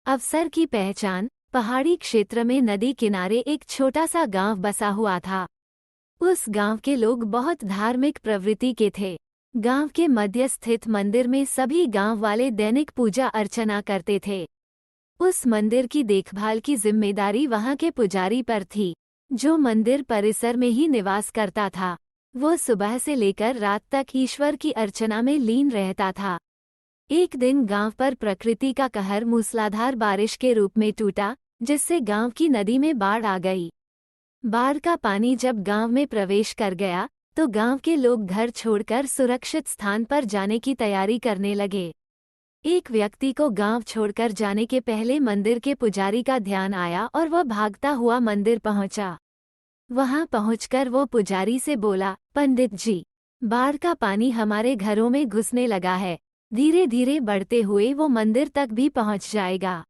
अफसर की पहचान। पहाड़ी क्षेत्र में नदी किनारे एक छोटा सा गांव बसा हुआ था। उस गांव के लोग बहुत धार्मिक प्रवृत्ति के थे। गांव के मध्य स्थित मंदिर में सभी गांव वाले दैनिक पूजा अर्चना करते थे। उस मंदिर की देखभाल की जिम्मेदारी वहां के पुजारी पर थी, जो मंदिर परिसर में ही निवास करता था। वो सुबह से लेकर रात तक ईश्वर की अर्चना में लीन रहता था। एक दिन गांव पर प्रकृति का कहर मूसलाधार बारिश के रूप में टूटा, जिससे गांव की नदी में बाढ़ आ गई। बाढ़ का पानी जब गांव में प्रवेश कर गया, तो गांव के लोग घर छोड़कर सुरक्षित स्थान पर जाने की तैयारी करने लगे। एक व्यक्ति को गांव छोड़कर जाने के पहले मंदिर के पुजारी का ध्यान आया और वह भागता हुआ मंदिर पहुंचा। वहां पहुंचकर वो पुजारी से बोला, पंडित जी, बाढ़ का पानी हमारे घरों में घुसने लगा है। धीरे धीरे बढ़ते हुए वो मंदिर तक भी पहुंच जाएगा।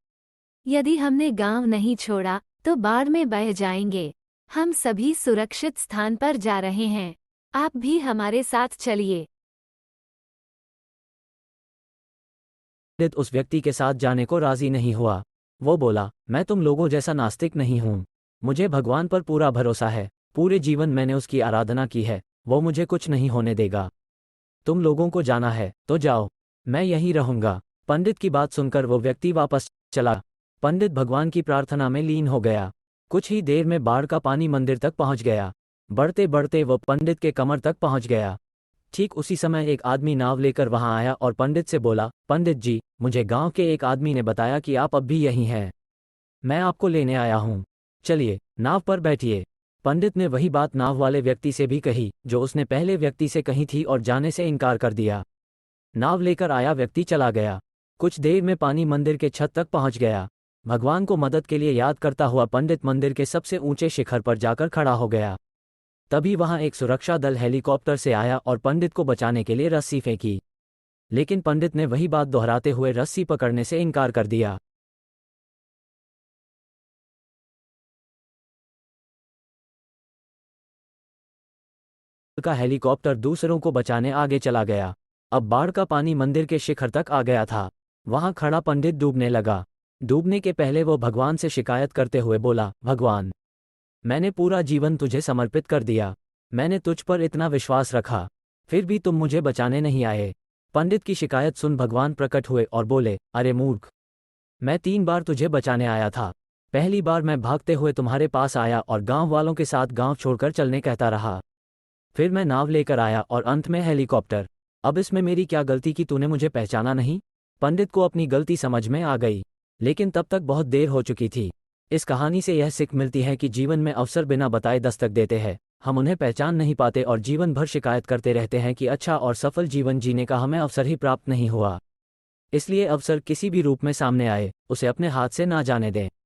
यदि हमने गांव नहीं छोड़ा तो बाढ़ में बह जाएंगे। हम सभी सुरक्षित स्थान पर जा रहे हैं, आप भी हमारे साथ चलिए। पंडित उस व्यक्ति के साथ जाने को राजी नहीं हुआ। वो बोला, मैं तुम लोगों जैसा नास्तिक नहीं हूँ। मुझे भगवान पर पूरा भरोसा है। पूरे जीवन मैंने उसकी आराधना की है। वो मुझे कुछ नहीं होने देगा। तुम लोगों को जाना है तो जाओ, मैं यहीं रहूंगा। पंडित की बात सुनकर वो व्यक्ति वापस चला। पंडित भगवान की प्रार्थना में लीन हो गया। कुछ ही देर में बाढ़ का पानी मंदिर तक पहुंच गया। बढ़ते बढ़ते वो पंडित के कमर तक पहुंच गया। ठीक उसी समय एक आदमी नाव लेकर वहां आया और पंडित से बोला, पंडित जी, मुझे गांव के एक आदमी ने बताया कि आप अब भी यहीं हैं। मैं आपको लेने आया हूं। चलिए, नाव पर बैठिए। पंडित ने वही बात नाव वाले व्यक्ति से भी कही जो उसने पहले व्यक्ति से कही थी और जाने से इनकार कर दिया। नाव लेकर आया व्यक्ति चला गया। कुछ देर में पानी मंदिर के छत तक पहुंच गया। भगवान को मदद के लिए याद करता हुआ पंडित मंदिर के सबसे ऊंचे शिखर पर जाकर खड़ा हो गया। तभी वहां एक सुरक्षा दल हेलीकॉप्टर से आया और पंडित को बचाने के लिए रस्सी फेंकी, लेकिन पंडित ने वही बात दोहराते हुए रस्सी पकड़ने से इनकार कर दिया। का हेलीकॉप्टर दूसरों को बचाने आगे चला गया। अब बाढ़ का पानी मंदिर के शिखर तक आ गया था। वहां खड़ा पंडित डूबने लगा। डूबने के पहले वो भगवान से शिकायत करते हुए बोला, भगवान, मैंने पूरा जीवन तुझे समर्पित कर दिया। मैंने तुझ पर इतना विश्वास रखा, फिर भी तुम मुझे बचाने नहीं आए। पंडित की शिकायत सुन भगवान प्रकट हुए और बोले, अरे मूर्ख, मैं 3 बार तुझे बचाने आया था। पहली बार मैं भागते हुए तुम्हारे पास आया और गांव वालों के साथ गांव छोड़कर चलने कहता रहा। फिर मैं नाव लेकर आया और अंत में हेलीकॉप्टर। अब इसमें मेरी क्या गलती कि तूने मुझे पहचाना नहीं? पंडित को अपनी गलती समझ में आ गई, लेकिन तब तक बहुत देर हो चुकी थी। इस कहानी से यह सीख मिलती है कि जीवन में अवसर बिना बताए दस्तक देते हैं। हम उन्हें पहचान नहीं पाते और जीवन भर शिकायत करते रहते हैं कि अच्छा और सफल जीवन जीने का हमें अवसर ही प्राप्त नहीं हुआ। इसलिए अवसर किसी भी रूप में सामने आए, उसे अपने हाथ से ना जाने दें।